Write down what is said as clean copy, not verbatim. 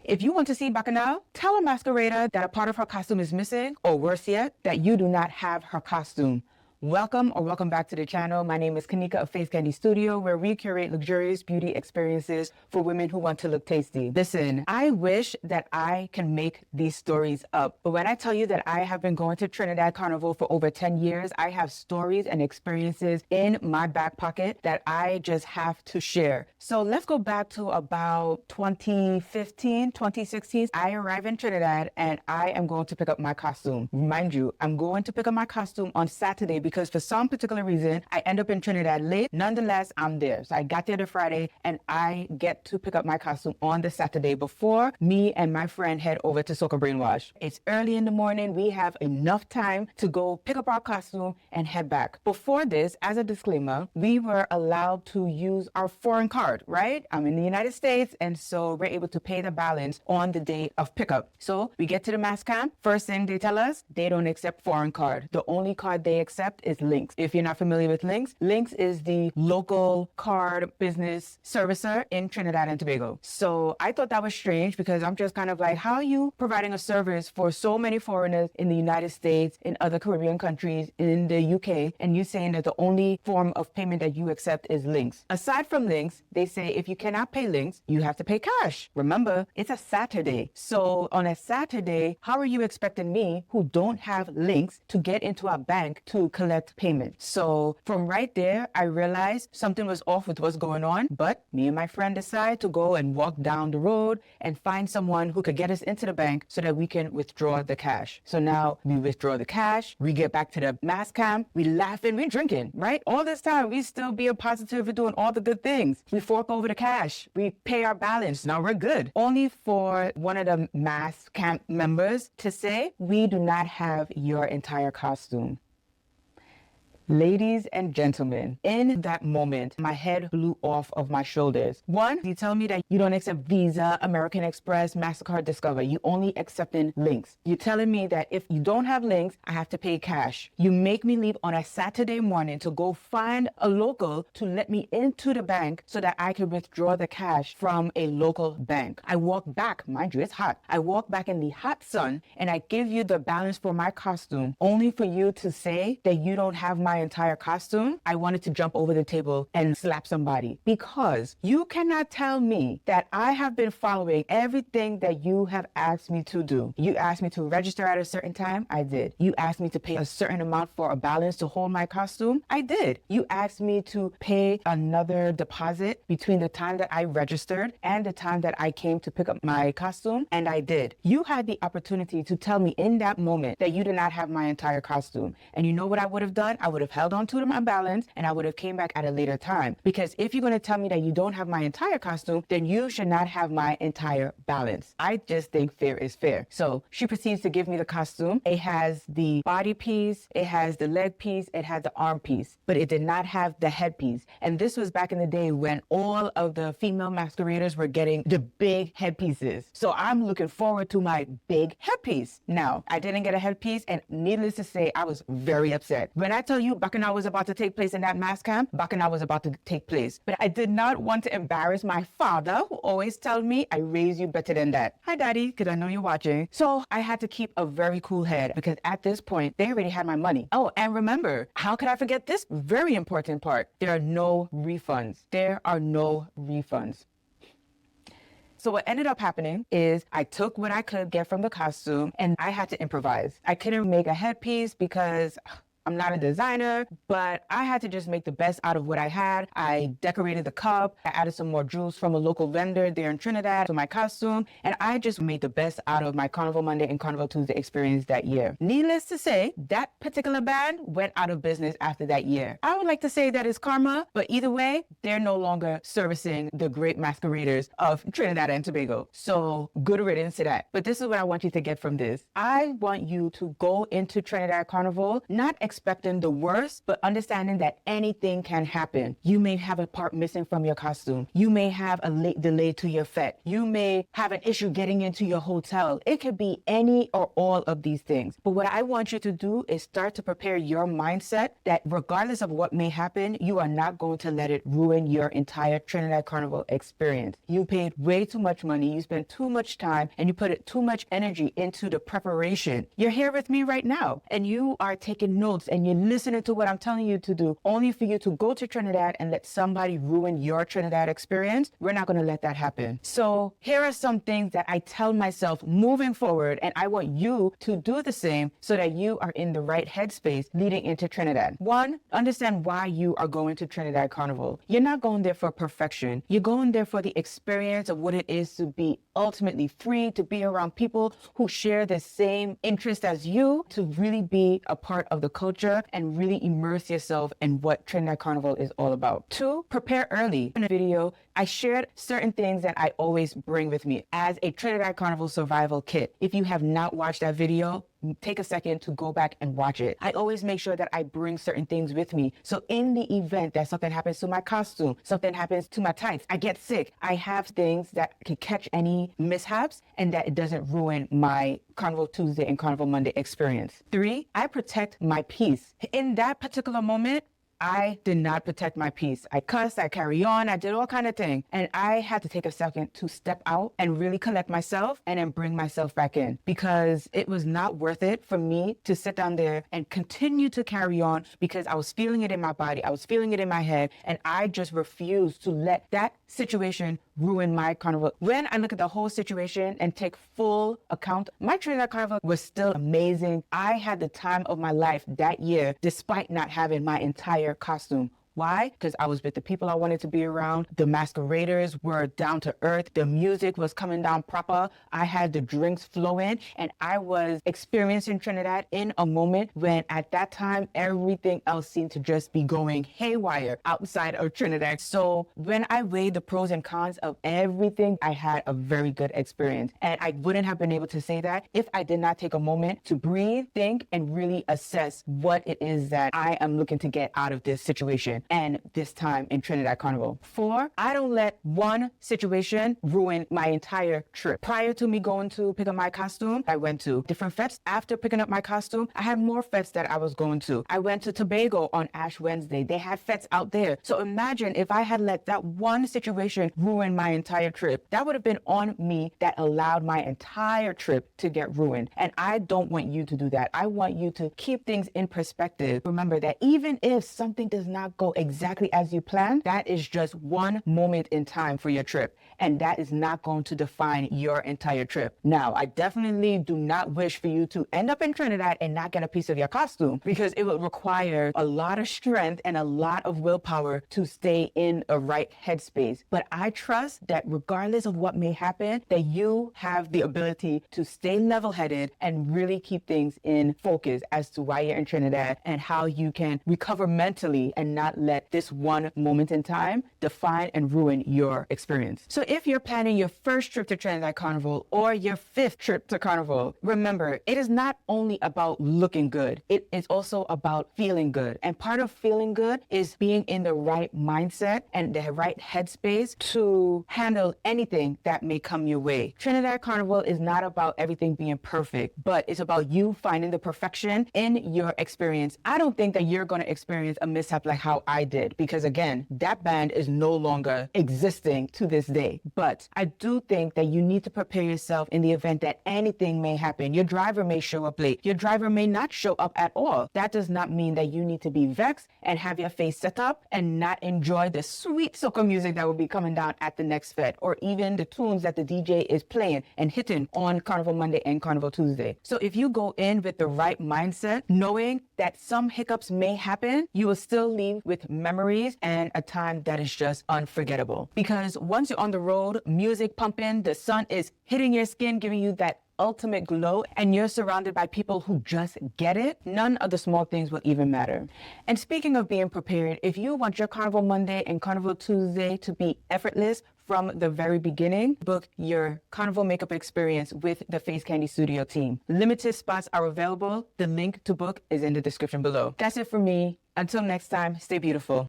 If you want to see Bacchanal, tell a masquerader that a part of her costume is missing, or worse yet, that you do not have her costume. Welcome back to the channel. My name is Kanika of Face Candy Studio, where we curate luxurious beauty experiences for women who want to look tasty. Listen, I wish that I can make these stories up, but when I tell you that I have been going to Trinidad Carnival for over 10 years, I have stories and experiences in my back pocket that I just have to share. So let's go back to about 2015, 2016. I arrive in Trinidad and I am going to pick up my costume. Mind you, I'm going to pick up my costume on Saturday because for some particular reason, I end up in Trinidad late. Nonetheless, I'm there. So I got there the Friday and I get to pick up my costume on the Saturday before me and my friend head over to Soca Brainwash. It's early in the morning. We have enough time to go pick up our costume and head back. Before this, as a disclaimer, we were allowed to use our foreign card, right? I'm in the United States, and so we're able to pay the balance on the day of pickup. So we get to the mass camp. First thing they tell us, they don't accept foreign card. The only card they accept is Lynx. If you're not familiar with Lynx, Lynx is the local card business servicer in Trinidad and Tobago. So I thought that was strange because I'm just kind of like, how are you providing a service for so many foreigners in the United States, in other Caribbean countries, in the UK, and you saying that the only form of payment that you accept is Lynx? Aside from Lynx, they say if you cannot pay Lynx, you have to pay cash. Remember, it's a Saturday. So on a Saturday, how are you expecting me, who don't have Lynx, to get into a bank to collect payment? So from right there, I realized something was off with what's going on, but me and my friend decided to go and walk down the road and find someone who could get us into the bank so that we can withdraw the cash. So now we withdraw the cash, we get back to the mass camp, we laughing, we drinking, right? All this time, we still being positive, we're doing all the good things. We fork over the cash, we pay our balance, now we're good. Only for one of the mass camp members to say, we do not have your entire costume. Ladies and gentlemen, in that moment, my head blew off of my shoulders. One, you tell me that you don't accept Visa, American Express, MasterCard, Discover. You only accepting Lynx. You're telling me that if you don't have Lynx, I have to pay cash. You make me leave on a Saturday morning to go find a local to let me into the bank so that I can withdraw the cash from a local bank. I walk back, mind you, it's hot. I walk back in the hot sun and I give you the balance for my costume only for you to say that you don't have my entire costume. I wanted to jump over the table and slap somebody because you cannot tell me that I have been following everything that you have asked me to do. You asked me to register at a certain time. I did. You asked me to pay a certain amount for a balance to hold my costume. I did. You asked me to pay another deposit between the time that I registered and the time that I came to pick up my costume, and I did. You had the opportunity to tell me in that moment that you did not have my entire costume. And you know what I would have done? I would have held on to my balance and I would have came back at a later time. Because if you're going to tell me that you don't have my entire costume, then you should not have my entire balance. I just think fair is fair. So she proceeds to give me the costume. It has the body piece, it has the leg piece, it has the arm piece, but it did not have the head piece. And this was back in the day when all of the female masqueraders were getting the big headpieces. So I'm looking forward to my big headpiece. Now, I didn't get a headpiece, and needless to say, I was very upset. When I tell you Bacchanal was about to take place in that mass camp, Bacchanal was about to take place. But I did not want to embarrass my father, who always tells me, I raise you better than that. Hi, Daddy, because I know you're watching. So I had to keep a very cool head because at this point, they already had my money. Oh, and remember, how could I forget this very important part? There are no refunds. There are no refunds. So what ended up happening is I took what I could get from the costume and I had to improvise. I couldn't make a headpiece because I'm not a designer, but I had to just make the best out of what I had. I decorated the cup. I added some more jewels from a local vendor there in Trinidad to my costume. And I just made the best out of my Carnival Monday and Carnival Tuesday experience that year. Needless to say, that particular band went out of business after that year. I would like to say that is karma, but either way, they're no longer servicing the great masqueraders of Trinidad and Tobago. So good riddance to that. But this is what I want you to get from this. I want you to go into Trinidad Carnival, not expecting the worst, but understanding that anything can happen. You may have a part missing from your costume. You may have a late delay to your fete. You may have an issue getting into your hotel. It could be any or all of these things. But what I want you to do is start to prepare your mindset that regardless of what may happen, you are not going to let it ruin your entire Trinidad Carnival experience. You paid way too much money, you spent too much time, and you put too much energy into the preparation. You're here with me right now, and you are taking notes, and you're listening to what I'm telling you to do, only for you to go to Trinidad and let somebody ruin your Trinidad experience. We're not going to let that happen. So here are some things that I tell myself moving forward, and I want you to do the same so that you are in the right headspace leading into Trinidad. One, understand why you are going to Trinidad Carnival. You're not going there for perfection. You're going there for the experience of what it is to be ultimately free, to be around people who share the same interest as you, to really be a part of the culture and really immerse yourself in what Trinidad Carnival is all about. Two, prepare early. In a video, I shared certain things that I always bring with me as a Trinidad Carnival survival kit. If you have not watched that video, take a second to go back and watch it. I always make sure that I bring certain things with me. So in the event that something happens to my costume, something happens to my tights, I get sick, I have things that can catch any mishaps and that it doesn't ruin my Carnival Tuesday and Carnival Monday experience. Three, I protect my peace. In that particular moment, I did not protect my peace. I cussed, I carry on, I did all kind of things. And I had to take a second to step out and really collect myself and then bring myself back in, because it was not worth it for me to sit down there and continue to carry on, because I was feeling it in my body, I was feeling it in my head, and I just refused to let that situation ruin my carnival. When I look at the whole situation and take full account, my Trinidad Carnival was still amazing. I had the time of my life that year, despite not having my entire costume. Why? Because I was with the people I wanted to be around. The masqueraders were down to earth. The music was coming down proper. I had the drinks flowing, and I was experiencing Trinidad in a moment when at that time, everything else seemed to just be going haywire outside of Trinidad. So when I weighed the pros and cons of everything, I had a very good experience. And I wouldn't have been able to say that if I did not take a moment to breathe, think, and really assess what it is that I am looking to get out of this situation and this time in Trinidad Carnival. Four, I don't let one situation ruin my entire trip. Prior to me going to pick up my costume, I went to different fetes. After picking up my costume, I had more fetes that I was going to. I went to Tobago on Ash Wednesday. They had fetes out there. So imagine if I had let that one situation ruin my entire trip. That would have been on me that allowed my entire trip to get ruined. And I don't want you to do that. I want you to keep things in perspective. Remember that even if something does not go exactly as you planned, that is just one moment in time for your trip, and that is not going to define your entire trip. Now, I definitely do not wish for you to end up in Trinidad and not get a piece of your costume, because it will require a lot of strength and a lot of willpower to stay in a right headspace. But I trust that regardless of what may happen, that you have the ability to stay level-headed and really keep things in focus as to why you're in Trinidad and how you can recover mentally and not let this one moment in time define and ruin your experience. So if you're planning your first trip to Trinidad Carnival or your fifth trip to Carnival, remember, it is not only about looking good, it is also about feeling good. And part of feeling good is being in the right mindset and the right headspace to handle anything that may come your way. Trinidad Carnival is not about everything being perfect, but it's about you finding the perfection in your experience. I don't think that you're going to experience a mishap like how I did, because again, that band is no longer existing to this day. But I do think that you need to prepare yourself in the event that anything may happen. Your driver may show up late. Your driver may not show up at all. That does not mean that you need to be vexed and have your face set up and not enjoy the sweet soca music that will be coming down at the next fete, or even the tunes that the DJ is playing and hitting on Carnival Monday and Carnival Tuesday. So if you go in with the right mindset, knowing that some hiccups may happen, you will still leave with memories and a time that is just unforgettable. Because once you're on the road, music pumping, the sun is hitting your skin, giving you that ultimate glow and you're surrounded by people who just get it, none of the small things will even matter. And speaking of being prepared, if you want your Carnival Monday and Carnival Tuesday to be effortless from the very beginning, book your Carnival makeup experience with the Face Candy Studio team. Limited spots are available. The link to book is in the description below. That's it for me. Until next time, stay beautiful.